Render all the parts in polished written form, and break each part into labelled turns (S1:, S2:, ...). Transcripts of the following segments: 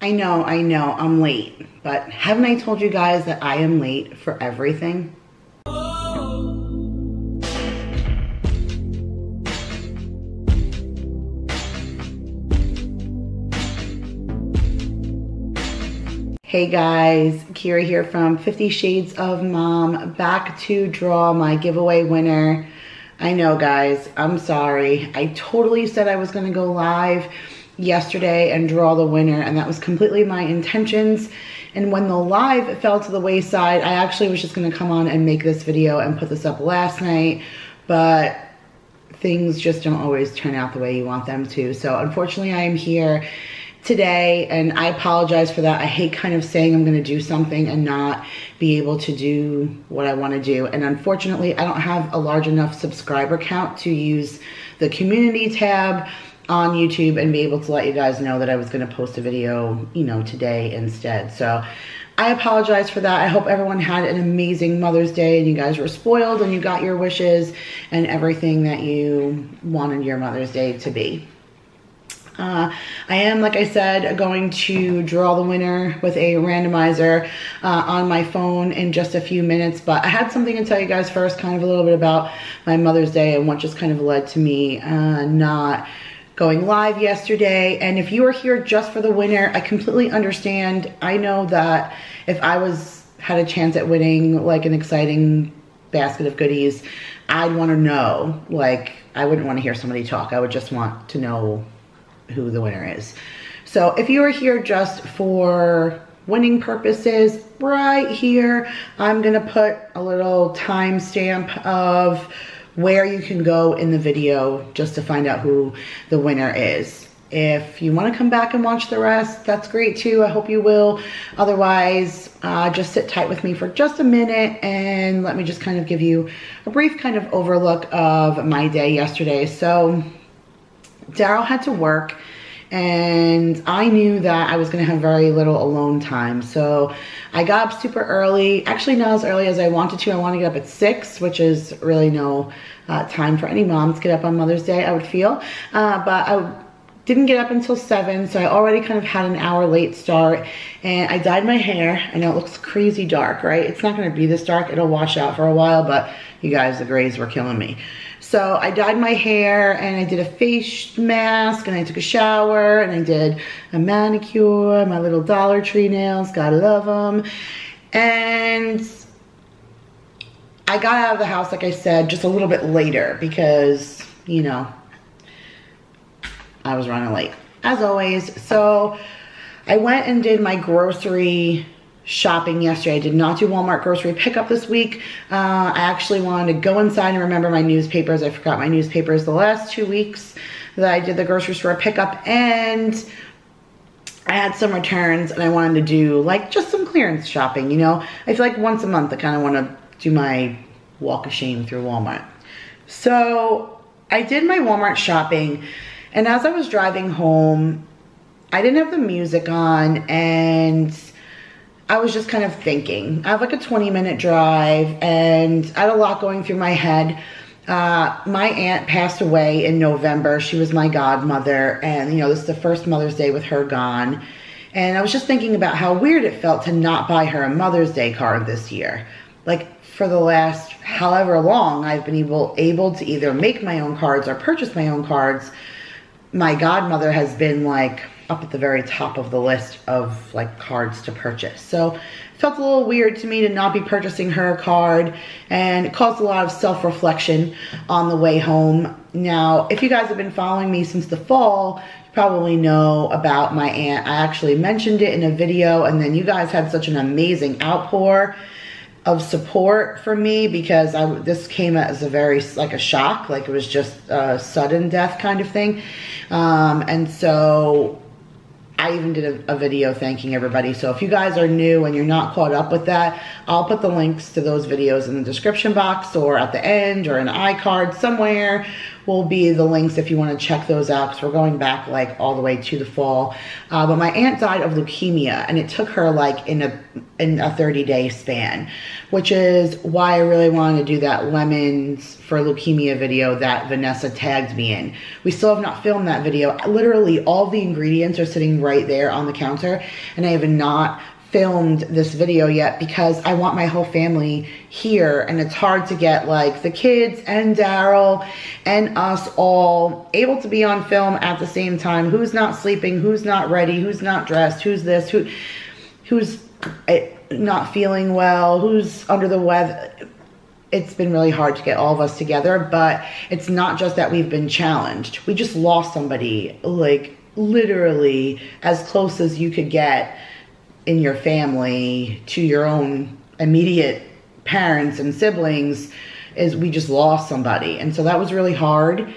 S1: I know, I'm late, but haven't I told you guys that I am late for everything? Hey guys, Kira here from 50 Shades of Mom, back to draw my giveaway winner. I know guys, I'm sorry. I totally said I was gonna go live yesterday and draw the winner, and that was completely my intentions. And when the live fell to the wayside, I actually was just gonna come on and make this video and put this up last night, but things just don't always turn out the way you want them to. So unfortunately I am here today, and I apologize for that. I hate kind of saying I'm gonna do something and not be able to do what I wanna do. And unfortunately, I don't have a large enough subscriber count to use the community tab on YouTube and be able to let you guys know that I was gonna post a video, you know, today instead. So I apologize for that. I hope everyone had an amazing Mother's Day and you guys were spoiled and you got your wishes and everything that you wanted your Mother's Day to be. I am, like I said, going to draw the winner with a randomizer on my phone in just a few minutes, but I had something to tell you guys first, kind of a little bit about my Mother's Day and what just kind of led to me not going live yesterday. And if you are here just for the winner, I completely understand. I know that if I had a chance at winning like an exciting basket of goodies, I'd want to know. Like, I wouldn't want to hear somebody talk. I would just want to know who the winner is. So if you are here just for winning purposes, right here, I'm gonna put a little timestamp of where you can go in the video just to find out who the winner is. If you want to come back and watch the rest, that's great too. I hope you will. Otherwise, just sit tight with me for just a minute and let me just kind of give you a brief kind of overlook of my day yesterday. So Daryl had to work and I knew that I was gonna have very little alone time. So I got up super early, actually not as early as I wanted to. I want to get up at 6, which is really no time for any mom to get up on Mother's Day, I would feel. But I didn't get up until 7, so I already kind of had an hour late start, and I dyed my hair. I know it looks crazy dark, right? It's not gonna be this dark, it'll wash out for a while, but you guys, the grays were killing me. So I dyed my hair and I did a face mask and I took a shower and I did a manicure, my little Dollar Tree nails, gotta love them. And I got out of the house, like I said, just a little bit later because, you know, I was running late, as always. So I went and did my grocery shopping yesterday. I did not do Walmart grocery pickup this week. I actually wanted to go inside and remember my newspapers. I forgot my newspapers the last 2 weeks that I did the grocery store pickup, and I had some returns and I wanted to do like just some clearance shopping, you know. I feel like once a month I kind of want to do my walk of shame through Walmart. So I did my Walmart shopping, and as I was driving home, I didn't have the music on and I was just kind of thinking. I have like a 20-minute drive and I had a lot going through my head. My aunt passed away in November. She was my godmother, and you know, this is the first Mother's Day with her gone. And I was just thinking about how weird it felt to not buy her a Mother's Day card this year. Like, for the last however long I've been able to either make my own cards or purchase my own cards, my godmother has been like up at the very top of the list of like cards to purchase. So it felt a little weird to me to not be purchasing her a card, and it caused a lot of self-reflection on the way home. Now, if you guys have been following me since the fall, you probably know about my aunt. I actually mentioned it in a video, and then you guys had such an amazing outpour of support for me because this came as a very, like a shock, like it was just a sudden death kind of thing. And so I even did a video thanking everybody. So if you guys are new and you're not caught up with that, I'll put the links to those videos in the description box or at the end or an iCard somewhere will be the links if you want to check those out, because we're going back like all the way to the fall. But my aunt died of leukemia, and it took her like in a 30-day span, which is why I really wanted to do that lemons for leukemia video that Vanessa tagged me in. We still have not filmed that video. Literally all the ingredients are sitting right there on the counter, and I have not filmed this video yet because I want my whole family here, and it's hard to get like the kids and Daryl and us all able to be on film at the same time. Who's not sleeping, who's not ready, who's not dressed, who's this, who's not feeling well, who's under the weather. It's been really hard to get all of us together, but it's not just that we've been challenged. We just lost somebody, like literally as close as you could get in your family to your own immediate parents and siblings. Is we just lost somebody. And so that was really hard.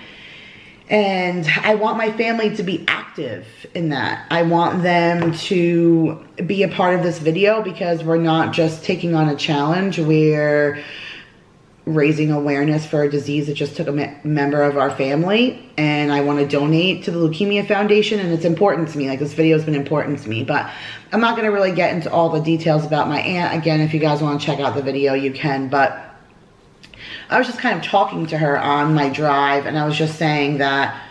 S1: And I want my family to be active in that. I want them to be a part of this video, because we're not just taking on a challenge, we're raising awareness for a disease that just took a member of our family. And I want to donate to the Leukemia Foundation, and it's important to me. Like, this video has been important to me, but I'm not going to really get into all the details about my aunt. Again, if you guys want to check out the video, you can. But I was just kind of talking to her on my drive, and I was just saying that,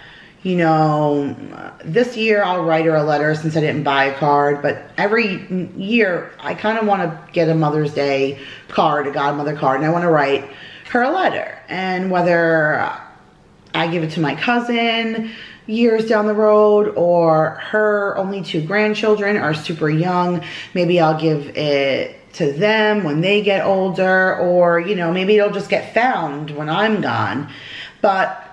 S1: you know, this year I'll write her a letter since I didn't buy a card, but every year I kind of want to get a Mother's Day card, a godmother card, and I want to write her a letter. And whether I give it to my cousin years down the road, or her only 2 grandchildren are super young, maybe I'll give it to them when they get older, or, you know, maybe it'll just get found when I'm gone. But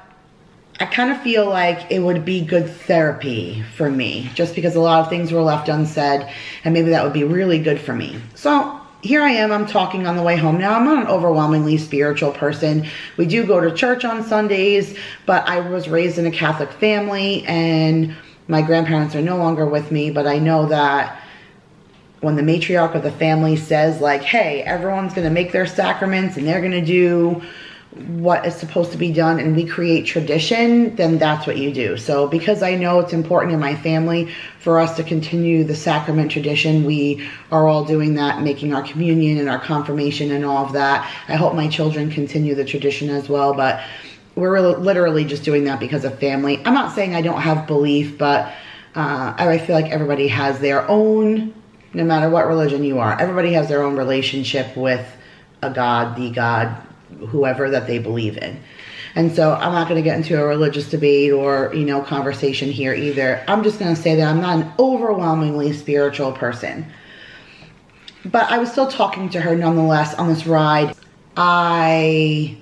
S1: I kind of feel like it would be good therapy for me, just because a lot of things were left unsaid, and maybe that would be really good for me. So here I am, I'm talking on the way home. Now, I'm not an overwhelmingly spiritual person. We do go to church on Sundays, but I was raised in a Catholic family, and my grandparents are no longer with me, but I know that when the matriarch of the family says, like, hey, everyone's going to make their sacraments and they're going to do what is supposed to be done, and we create tradition, then that's what you do. So because I know it's important in my family for us to continue the sacrament tradition, we are all doing that, making our communion and our confirmation and all of that. I hope my children continue the tradition as well, but we're literally just doing that because of family. I'm not saying I don't have belief, but I feel like everybody has their own, no matter what religion you are, everybody has their own relationship with a God, the God, whoever that they believe in. And so I'm not going to get into a religious debate or, you know, conversation here either. I'm just going to say that I'm not an overwhelmingly spiritual person. But I was still talking to her nonetheless on this ride. I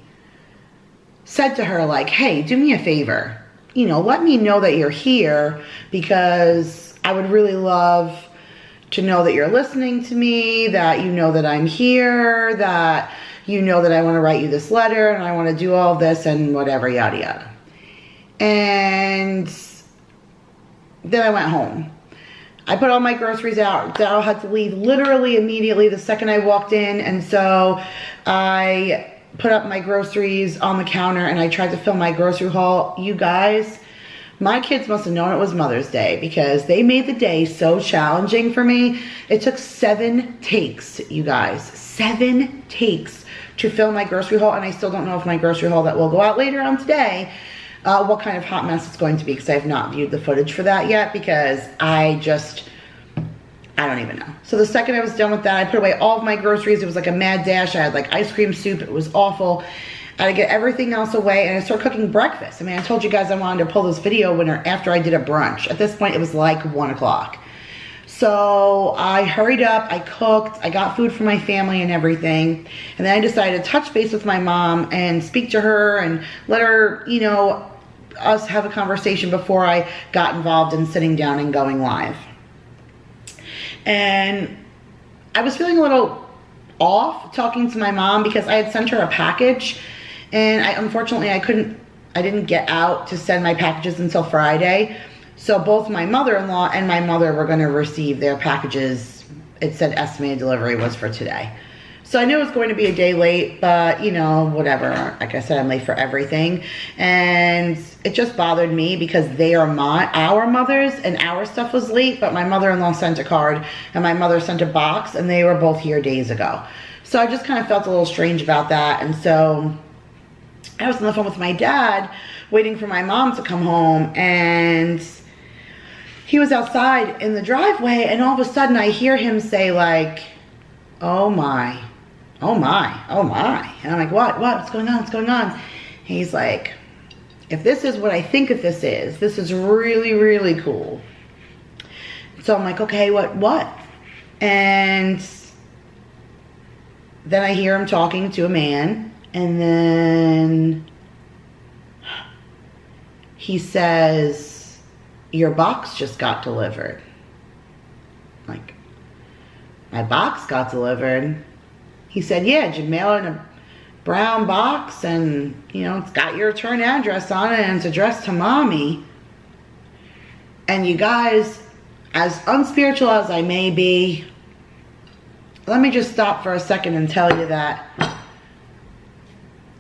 S1: said to her, like, hey, do me a favor. You know, let me know that you're here, because I would really love to know that you're listening to me, that you know that I'm here, that you know that I want to write you this letter, and I want to do all this and whatever, yada yada. And then I went home. I put all my groceries out. Daryl had to leave literally immediately the second I walked in, and so I put up my groceries on the counter and I tried to fill my grocery haul. You guys, my kids must have known it was Mother's Day, because they made the day so challenging for me. It took 7 takes, you guys, 7 takes to fill my grocery haul, and I still don't know if my grocery haul that will go out later on today, what kind of hot mess it's going to be, because I have not viewed the footage for that yet, because I don't even know. So the second I was done with that, I put away all of my groceries. It was like a mad dash. I had like ice cream soup. It was awful. I had to get everything else away, and I started cooking breakfast. I mean, I told you guys I wanted to pull this video after I did a brunch. At this point, it was like 1 o'clock. So I hurried up, I cooked, I got food for my family and everything. And then I decided to touch base with my mom and speak to her and let her, you know, us have a conversation before I got involved in sitting down and going live. And I was feeling a little off talking to my mom, because I had sent her a package, and unfortunately I didn't get out to send my packages until Friday. So both my mother-in-law and my mother were going to receive their packages. It said estimated delivery was for today. So I knew it was going to be a day late, but you know, whatever. Like I said, I'm late for everything. And it just bothered me because they are our mothers, and our stuff was late, but my mother-in-law sent a card and my mother sent a box, and they were both here days ago. So I just kind of felt a little strange about that. And so I was on the phone with my dad waiting for my mom to come home, and he was outside in the driveway, and all of a sudden I hear him say like, "Oh my, oh my, oh my." And I'm like, what's going on, what's going on? And he's like, "If this is what I think this is really, really cool." So I'm like, okay, what? And then I hear him talking to a man, and then he says, "Your box just got delivered." Like, my box got delivered? He said, "Yeah, did you mail it in a brown box, and you know, it's got your return address on it, and it's addressed to mommy." And you guys, as unspiritual as I may be, let me just stop for a second and tell you that,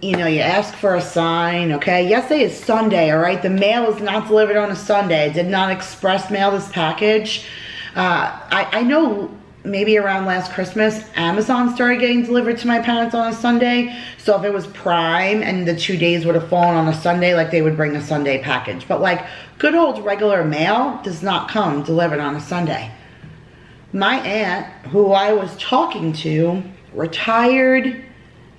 S1: you know, you ask for a sign, okay? Yesterday is Sunday, all right? The mail is not delivered on a Sunday. I did not express mail this package. I know maybe around last Christmas, Amazon started getting delivered to my parents on a Sunday. So if it was Prime and the 2 days would have fallen on a Sunday, like they would bring a Sunday package. But like good old regular mail does not come delivered on a Sunday. My aunt, who I was talking to, retired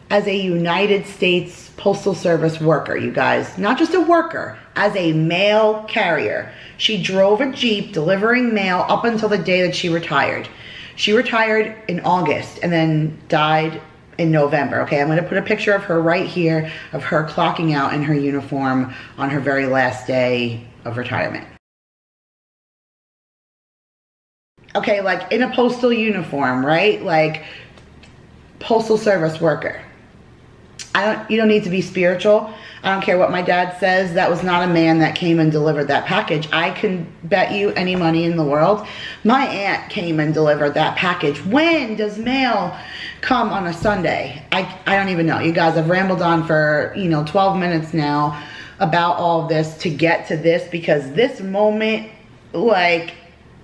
S1: as a United States Postal Service worker, you guys. Not just a worker, as a mail carrier. She drove a Jeep delivering mail up until the day that she retired. She retired in August and then died in November. Okay, I'm going to put a picture of her right here, of her clocking out in her uniform on her very last day of retirement. Okay, like in a postal uniform, right? Like postal service worker. You don't need to be spiritual. I don't care what my dad says. That was not a man that came and delivered that package. I can bet you any money in the world, my aunt came and delivered that package. When does mail come on a Sunday? I don't even know. You guys, I've rambled on for, you know, 12 minutes now about all of this to get to this, because this moment like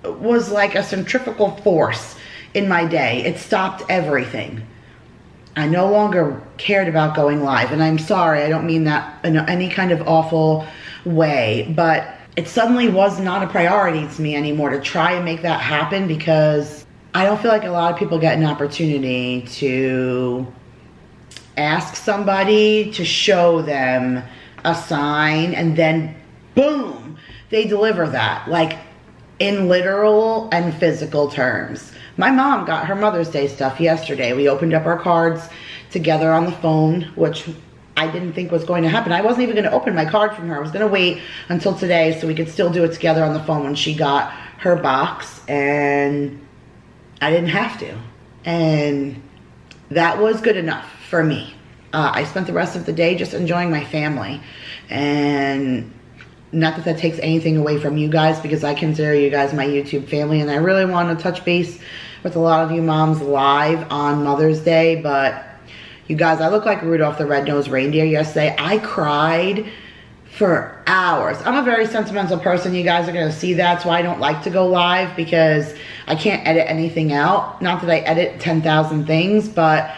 S1: was like a centrifugal force in my day. It stopped everything. I no longer cared about going live, and I'm sorry, I don't mean that in any kind of awful way, but it suddenly was not a priority to me anymore to try and make that happen, because I don't feel like a lot of people get an opportunity to ask somebody to show them a sign, and then boom, they deliver that, like in literal and physical terms. My mom got her Mother's Day stuff yesterday. We opened up our cards together on the phone, which I didn't think was going to happen. I wasn't even going to open my card from her. I was going to wait until today so we could still do it together on the phone when she got her box, and I didn't have to. And that was good enough for me. I spent the rest of the day just enjoying my family, and not that that takes anything away from you guys, because I consider you guys my YouTube family, and I really want to touch base with a lot of you moms live on Mother's Day. But you guys, I look like Rudolph the Red-Nosed Reindeer yesterday. I cried for hours. I'm a very sentimental person. You guys are going to see that. So I don't like to go live because I can't edit anything out. Not that I edit 10,000 things, but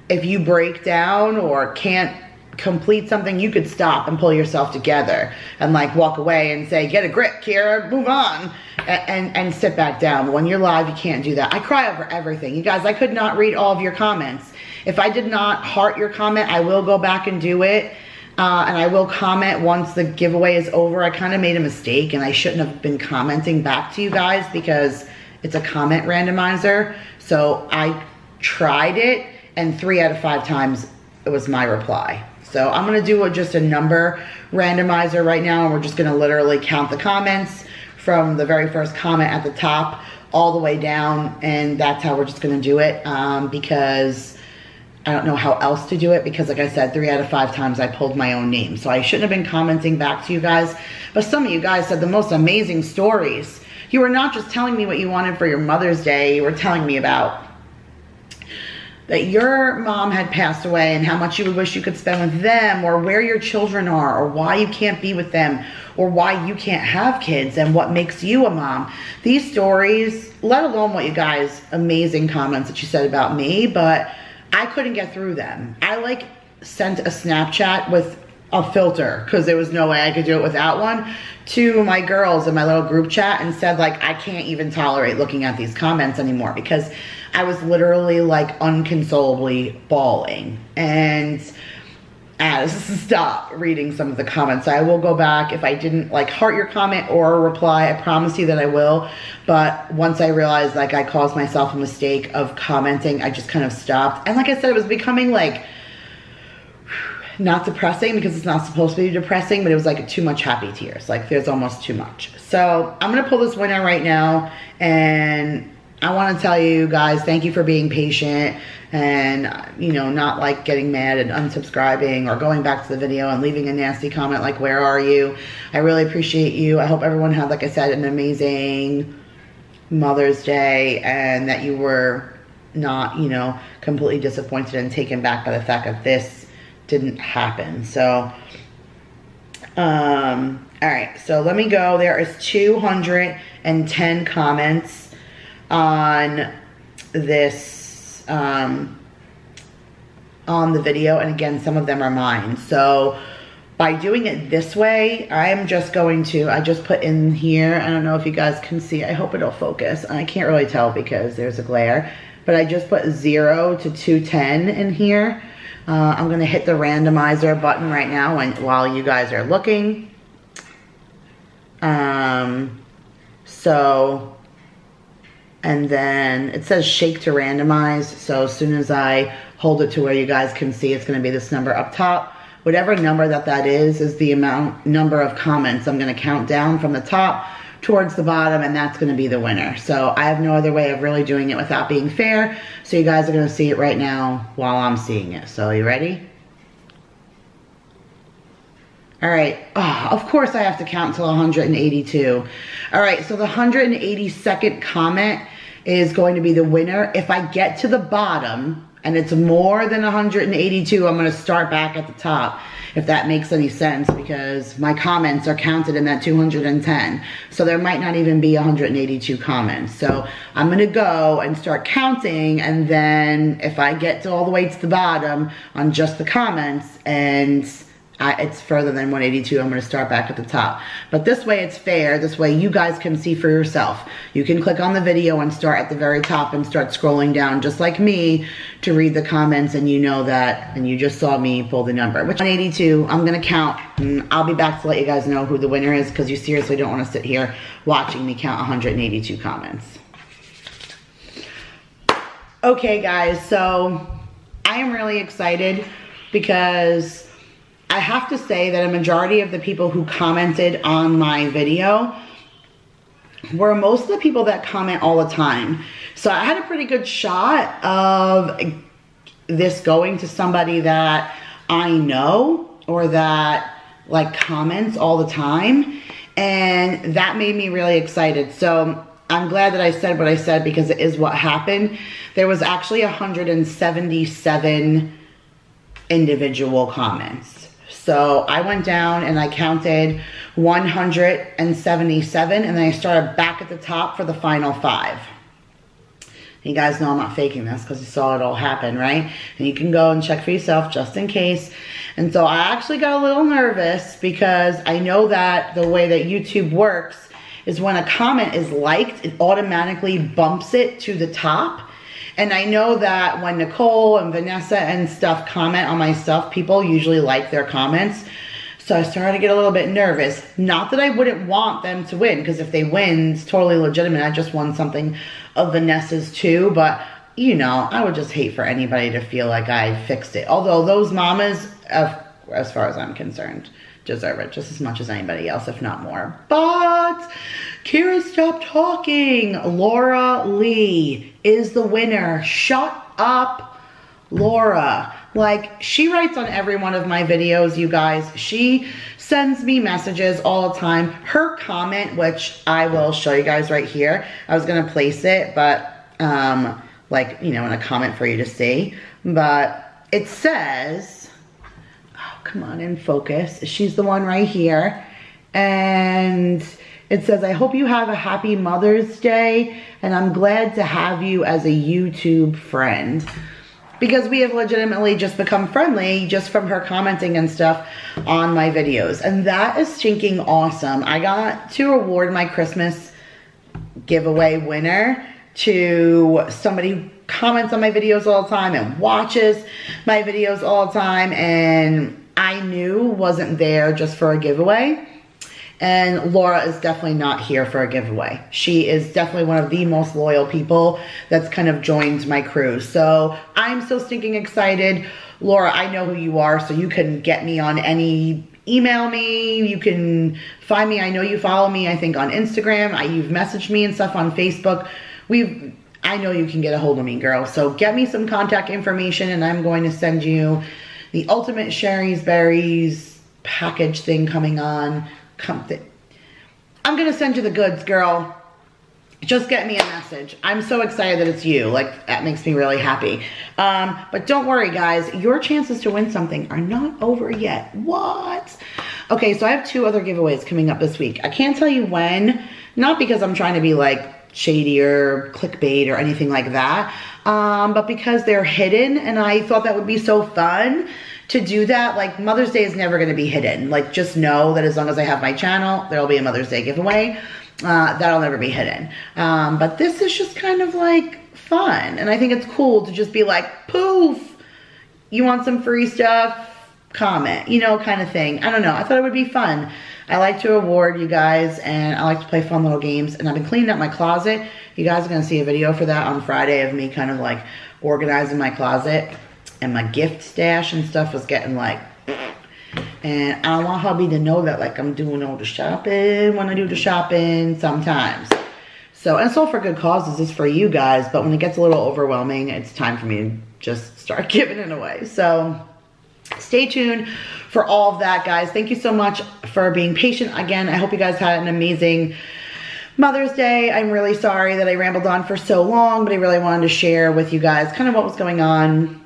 S1: if you break down or can't complete something, you could stop and pull yourself together and like walk away and say, "Get a grip, Kira, move on," and sit back down. When you're live, you can't do that. I cry over everything. You guys, I could not read all of your comments. If I did not heart your comment, I will go back and do it. And I will comment once the giveaway is over. I kind of made a mistake, and I shouldn't have been commenting back to you guys because it's a comment randomizer. So I tried it, and 3 out of 5 times it was my reply. So I'm going to do just a number randomizer right now, and we're just going to literally count the comments from the very first comment at the top all the way down, and that's how we're just going to do it, because I don't know how else to do it, because like I said, 3 out of 5 times I pulled my own name. So I shouldn't have been commenting back to you guys, but some of you guys said the most amazing stories. You were not just telling me what you wanted for your Mother's Day, you were telling me about that your mom had passed away and how much you would wish you could spend with them, or where your children are, or why you can't be with them, or why you can't have kids and what makes you a mom. These stories, let alone what you guys, amazing comments that you said about me, but I couldn't get through them. I like sent a Snapchat with a filter because there was no way I could do it without one to my girls in my little group chat and said, like, I can't even tolerate looking at these comments anymore because I was literally like unconsolably bawling. And I had to stop reading some of the comments. So I will go back. If I didn't like heart your comment or reply, I promise you that I will. But once I realized like I caused myself a mistake of commenting, I just kind of stopped. And like I said, it was becoming like not depressing because it's not supposed to be depressing, but it was like too much happy tears. Like there's almost too much. So I'm gonna pull this winner right now, and I want to tell you guys, thank you for being patient and, you know, not like getting mad and unsubscribing or going back to the video and leaving a nasty comment like, where are you? I really appreciate you. I hope everyone had, like I said, an amazing Mother's Day, and that you were not, you know, completely disappointed and taken back by the fact that this didn't happen. So, all right, so let me go. There is 210 comments on this, on the video. And again, some of them are mine. So by doing it this way, I'm just going to, I just put in here, I don't know if you guys can see, I hope it'll focus. I can't really tell because there's a glare, but I just put 0 to 210 in here. I'm gonna hit the randomizer button right now while you guys are looking. And then it says shake to randomize. So as soon as I hold it to where you guys can see, it's gonna be this number up top. Whatever number that is the number of comments I'm gonna count down from the top towards the bottom, and that's gonna be the winner. So I have no other way of really doing it without being fair. So you guys are gonna see it right now while I'm seeing it. So are you ready? All right, oh, of course I have to count till 182. All right, so the 182nd comment is going to be the winner. If I get to the bottom and it's more than 182, I'm gonna start back at the top, if that makes any sense, because my comments are counted in that 210. So there might not even be 182 comments. So I'm gonna go and start counting, and then if I get to all the way to the bottom on just the comments and it's further than 182, I'm gonna start back at the top. But this way it's fair. This way you guys can see for yourself. You can click on the video and start at the very top and start scrolling down just like me to read the comments, and you know that, and you just saw me pull the number. Which 182, I'm gonna count, and I'll be back to let you guys know who the winner is, because you seriously don't wanna sit here watching me count 182 comments. Okay guys, so I am really excited because I have to say that a majority of the people who commented on my video were most of the people that comment all the time. So I had a pretty good shot of this going to somebody that I know or that like comments all the time, and that made me really excited. So I'm glad that I said what I said, because it is what happened. There was actually 177 individual comments. So I went down and I counted 177, and then I started back at the top for the final 5. You guys know I'm not faking this because you saw it all happen, right? And you can go and check for yourself just in case. And so I actually got a little nervous because I know that the way that YouTube works is when a comment is liked, it automatically bumps it to the top. And I know that when Nicole and Vanessa and stuff comment on my stuff, people usually like their comments. So I started to get a little bit nervous. Not that I wouldn't want them to win, because if they win, it's totally legitimate. I just won something of Vanessa's too, but you know, I would just hate for anybody to feel like I fixed it. Although those mamas, as far as I'm concerned, deserve it just as much as anybody else, if not more. But Kira, stop talking. Laura Lee is the winner. Shut up, Laura. Like, she writes on every one of my videos, you guys. She sends me messages all the time. Her comment, which I will show you guys right here. I was gonna place it, but like, you know, in a comment for you to see. But it says, oh, come on, in focus. She's the one right here. And it says, I hope you have a happy Mother's Day, and I'm glad to have you as a YouTube friend. Because we have legitimately just become friendly just from her commenting and stuff on my videos. And that is stinking awesome. I got to award my Christmas giveaway winner to somebody who comments on my videos all the time and watches my videos all the time, and I knew wasn't there just for a giveaway. And Laura is definitely not here for a giveaway. She is definitely one of the most loyal people that's kind of joined my crew. So I'm so stinking excited. Laura, I know who you are, so you can get me on any, email me, you can find me. I know you follow me, I think, on Instagram. You've messaged me and stuff on Facebook. I know you can get a hold of me, girl. So get me some contact information, and I'm going to send you the ultimate Sherry's Berries package thing coming on. I'm gonna send you the goods, girl. Just get me a message. I'm so excited that it's you. Like, that makes me really happy. But don't worry, guys. Your chances to win something are not over yet. What? Okay, so I have 2 other giveaways coming up this week. I can't tell you when, not because I'm trying to be like shady or clickbait or anything like that, but because they're hidden, and I thought that would be so fun to do that. Like, Mother's Day is never going to be hidden. Like, just know that as long as I have my channel, there'll be a Mother's Day giveaway. That'll never be hidden. But this is just kind of like fun. And I think it's cool to just be like, poof, you want some free stuff? Comment, you know, kind of thing. I don't know. I thought it would be fun. I like to award you guys, and I like to play fun little games. And I've been cleaning up my closet. You guys are going to see a video for that on Friday of me kind of like organizing my closet. And my gift stash and stuff was getting like, and I don't want hubby to know that like I'm doing all the shopping when I do the shopping sometimes. So, and it's all for good causes. It's for you guys. But when it gets a little overwhelming, it's time for me to just start giving it away. So stay tuned for all of that, guys. Thank you so much for being patient again. I hope you guys had an amazing Mother's Day. I'm really sorry that I rambled on for so long, but I really wanted to share with you guys kind of what was going on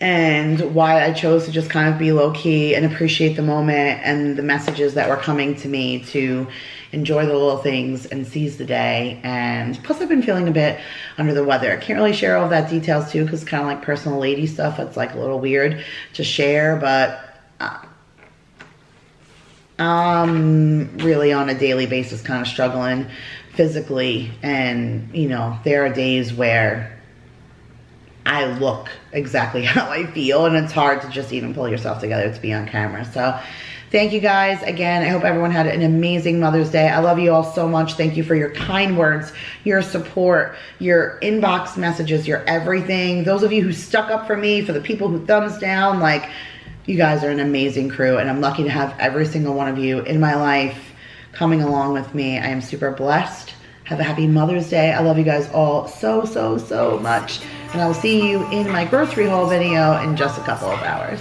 S1: and why I chose to just kind of be low-key and appreciate the moment and the messages that were coming to me to enjoy the little things and seize the day. And plus, I've been feeling a bit under the weather. I can't really share all of that details too, because it's kind of like personal lady stuff. It's like a little weird to share, but I'm really on a daily basis kind of struggling physically. And, you know, there are days where I look exactly how I feel, and it's hard to just even pull yourself together to be on camera. So thank you guys again. I hope everyone had an amazing Mother's Day. I love you all so much. Thank you for your kind words, your support, your inbox messages, your everything. Those of you who stuck up for me, for the people who thumbs down, like, you guys are an amazing crew, and I'm lucky to have every single one of you in my life coming along with me. I am super blessed. Have a happy Mother's Day. I love you guys all so, so, so much. And I will see you in my grocery haul video in just a couple of hours.